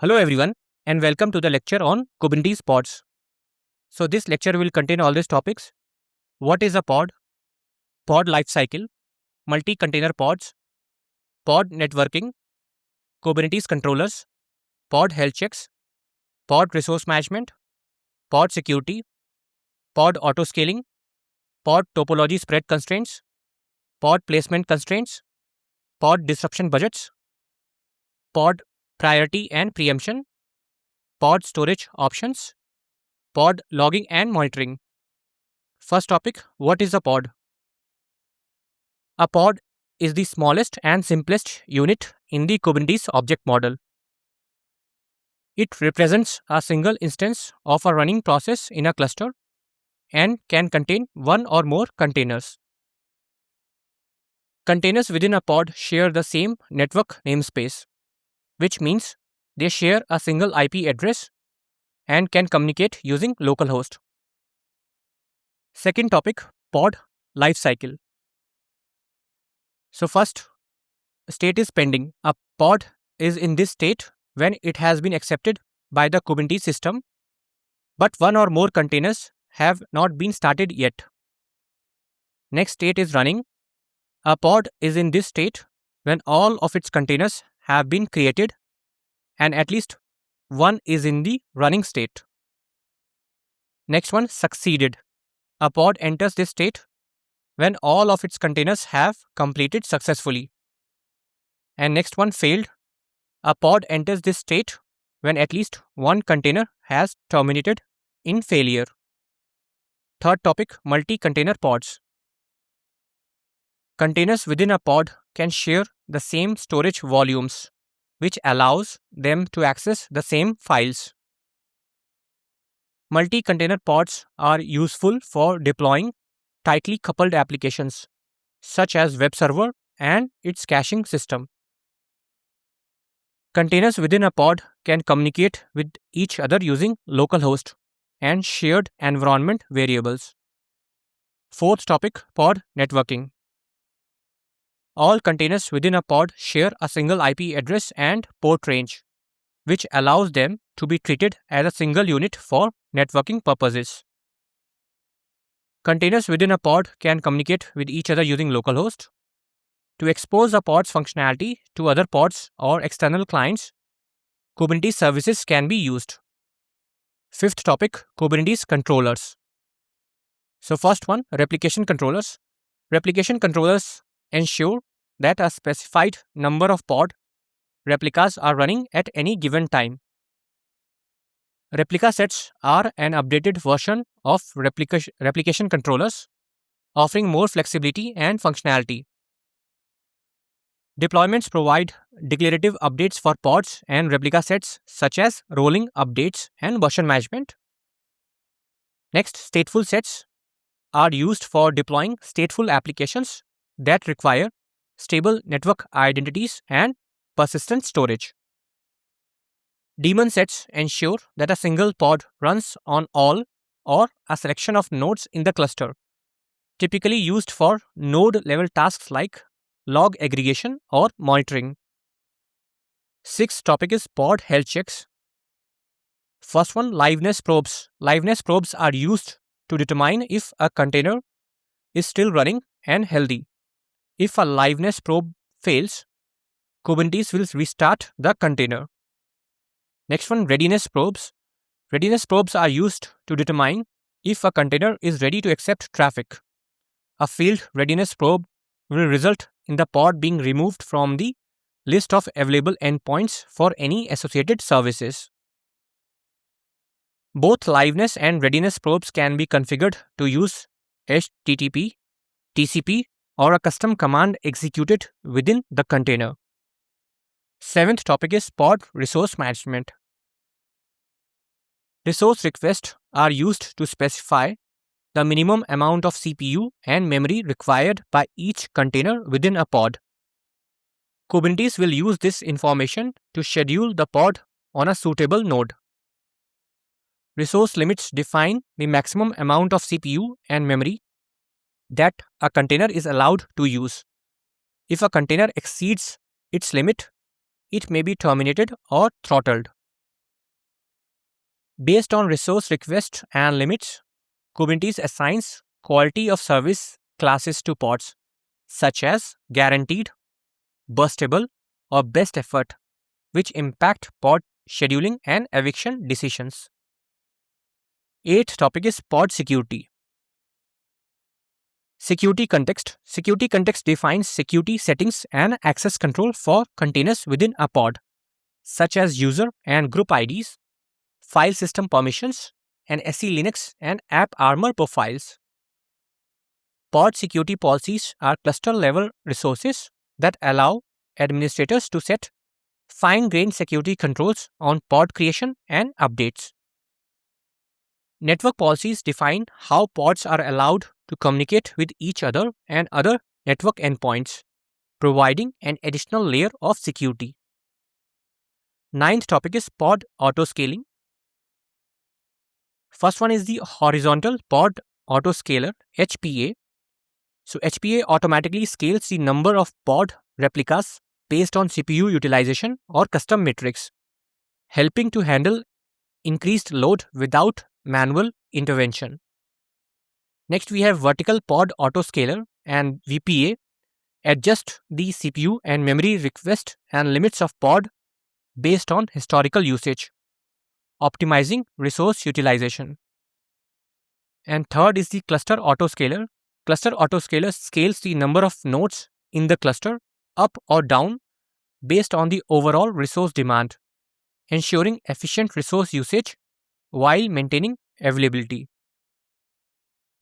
Hello everyone and welcome to the lecture on Kubernetes Pods. So this lecture will contain all these topics. What is a pod? Pod lifecycle, multi-container pods, pod networking, Kubernetes controllers, pod health checks, pod resource management, pod security, pod autoscaling, pod topology spread constraints, pod placement constraints, pod disruption budgets, pod priority and preemption, pod storage options, pod logging and monitoring. First topic, what is a pod? A pod is the smallest and simplest unit in the Kubernetes object model. It represents a single instance of a running process in a cluster and can contain one or more containers. Containers within a pod share the same network namespace, which means they share a single IP address and can communicate using localhost. Second topic, pod lifecycle. So first, state is pending. A pod is in this state when it has been accepted by the Kubernetes system, but one or more containers have not been started yet. Next state is running. A pod is in this state when all of its containers have been created and at least one is in the running state. Next one, succeeded. A pod enters this state when all of its containers have completed successfully. And next one, failed. A pod enters this state when at least one container has terminated in failure. Third topic, multi-container pods. Containers within a pod can share the same storage volumes, which allows them to access the same files. Multi-container pods are useful for deploying tightly coupled applications, such as web server and its caching system. Containers within a pod can communicate with each other using localhost and shared environment variables. Fourth topic, pod networking. All containers within a pod share a single IP address and port range, which allows them to be treated as a single unit for networking purposes. Containers within a pod can communicate with each other using localhost. To expose a pod's functionality to other pods or external clients, Kubernetes services can be used. Fifth topic, Kubernetes controllers. So first one, replication controllers. Replication controllers ensure that a specified number of pod replicas are running at any given time. Replica sets are an updated version of replication controllers, offering more flexibility and functionality. Deployments provide declarative updates for pods and replica sets, such as rolling updates and version management. Next, stateful sets are used for deploying stateful applications that require stable network identities and persistent storage. Daemon sets ensure that a single pod runs on all or a selection of nodes in the cluster, typically used for node-level tasks like log aggregation or monitoring. Sixth topic is pod health checks. First one, liveness probes. Liveness probes are used to determine if a container is still running and healthy. If a liveness probe fails, Kubernetes will restart the container. Next one, readiness probes. Readiness probes are used to determine if a container is ready to accept traffic. A failed readiness probe will result in the pod being removed from the list of available endpoints for any associated services. Both liveness and readiness probes can be configured to use HTTP, TCP, or a custom command executed within the container. Seventh topic is pod resource management. Resource requests are used to specify the minimum amount of CPU and memory required by each container within a pod. Kubernetes will use this information to schedule the pod on a suitable node. Resource limits define the maximum amount of CPU and memory that a container is allowed to use. If a container exceeds its limit, it may be terminated or throttled. Based on resource requests and limits, Kubernetes assigns quality of service classes to pods, such as guaranteed, burstable, or best effort, which impact pod scheduling and eviction decisions. Eighth topic is pod security. Security context. Security context defines security settings and access control for containers within a pod, such as user and group IDs, file system permissions, and SE Linux and AppArmor profiles. Pod security policies are cluster-level resources that allow administrators to set fine-grained security controls on pod creation and updates. Network policies define how pods are allowed to communicate with each other and other network endpoints, providing an additional layer of security. Ninth topic is pod autoscaling. First one is the horizontal pod autoscaler, HPA. So HPA automatically scales the number of pod replicas based on CPU utilization or custom metrics, helping to handle increased load without manual intervention. Next, we have vertical pod autoscaler and VPA, adjust the CPU and memory request and limits of pod based on historical usage, optimizing resource utilization. And third is the cluster autoscaler. Cluster autoscaler scales the number of nodes in the cluster up or down based on the overall resource demand, ensuring efficient resource usage while maintaining availability.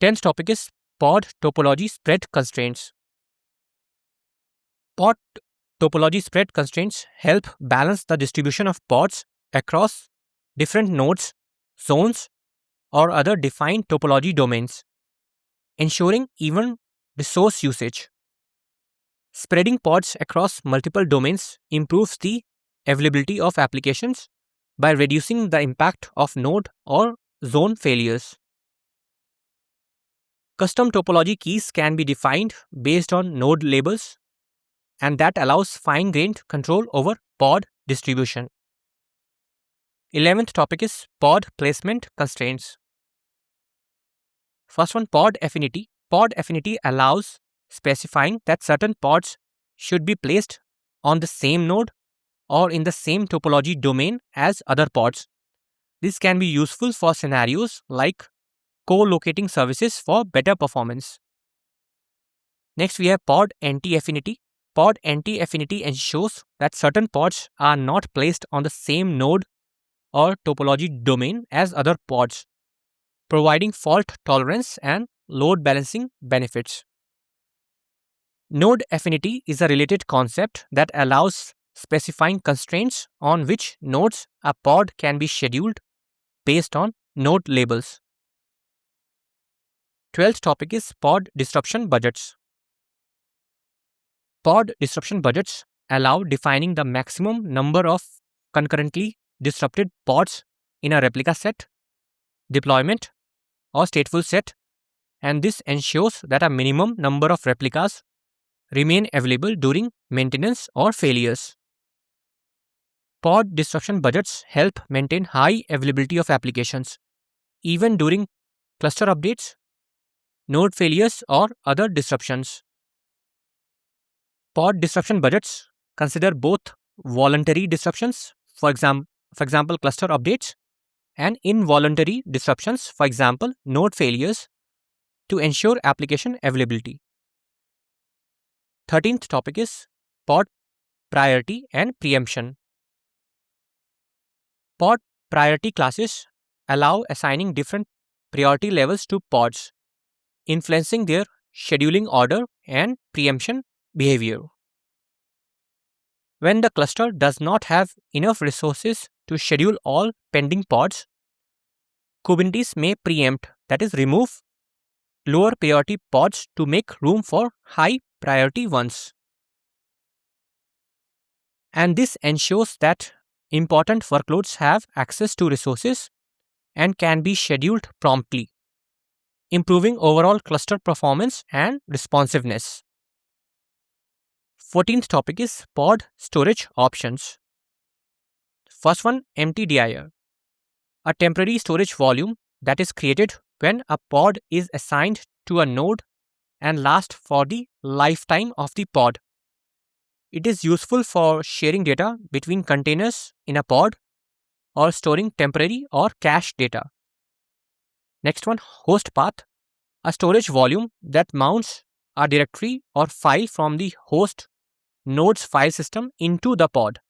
10th topic is pod topology spread constraints. Pod topology spread constraints help balance the distribution of pods across different nodes, zones, or other defined topology domains, ensuring even resource usage. Spreading pods across multiple domains improves the availability of applications by reducing the impact of node or zone failures. Custom topology keys can be defined based on node labels, and that allows fine-grained control over pod distribution. 11th topic is pod placement constraints. First one, pod affinity. Pod affinity allows specifying that certain pods should be placed on the same node or in the same topology domain as other pods. This can be useful for scenarios like co-locating services for better performance. Next, we have pod anti-affinity. Pod anti-affinity ensures that certain pods are not placed on the same node or topology domain as other pods, providing fault tolerance and load balancing benefits. Node affinity is a related concept that allows specifying constraints on which nodes a pod can be scheduled based on node labels. 12th topic is pod disruption budgets. Pod disruption budgets allow defining the maximum number of concurrently disrupted pods in a replica set, deployment, or stateful set, and this ensures that a minimum number of replicas remain available during maintenance or failures. Pod disruption budgets help maintain high availability of applications, even during cluster updates, node failures, or other disruptions. Pod disruption budgets consider both voluntary disruptions, for example, cluster updates, and involuntary disruptions, for example, node failures, to ensure application availability. 13th topic is pod priority and preemption. Pod priority classes allow assigning different priority levels to pods, influencing their scheduling order and preemption behavior. When the cluster does not have enough resources to schedule all pending pods, Kubernetes may preempt, that is, remove lower priority pods to make room for high priority ones. And this ensures that important workloads have access to resources and can be scheduled promptly, improving overall cluster performance and responsiveness. 14th topic is pod storage options. First one, empty DIR. A temporary storage volume that is created when a pod is assigned to a node and lasts for the lifetime of the pod. It is useful for sharing data between containers in a pod or storing temporary or cache data. Next one, host path, a storage volume that mounts a directory or file from the host node's file system into the pod.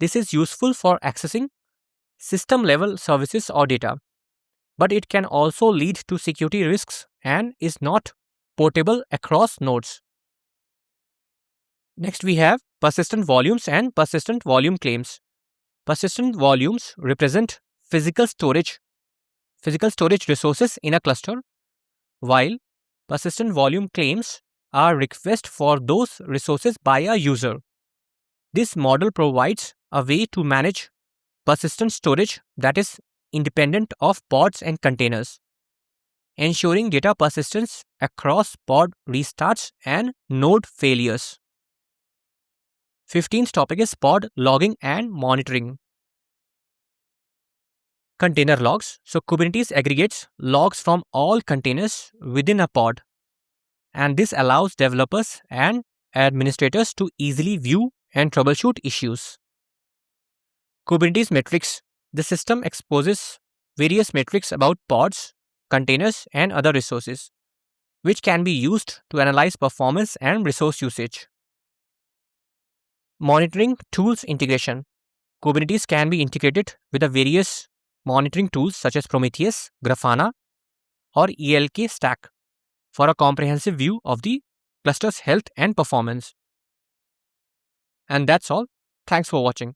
This is useful for accessing system level services or data, but it can also lead to security risks and is not portable across nodes. Next, we have persistent volumes and persistent volume claims. Persistent volumes represent physical storage resources in a cluster, while persistent volume claims are requests for those resources by a user. This model provides a way to manage persistent storage that is independent of pods and containers, ensuring data persistence across pod restarts and node failures. 15th topic is pod logging and monitoring. Container logs. So Kubernetes aggregates logs from all containers within a pod, and this allows developers and administrators to easily view and troubleshoot issues. Kubernetes metrics. The system exposes various metrics about pods, containers, and other resources, which can be used to analyze performance and resource usage. Monitoring tools integration. Kubernetes can be integrated with the various monitoring tools such as Prometheus, Grafana, or ELK stack for a comprehensive view of the cluster's health and performance. And that's all. Thanks for watching.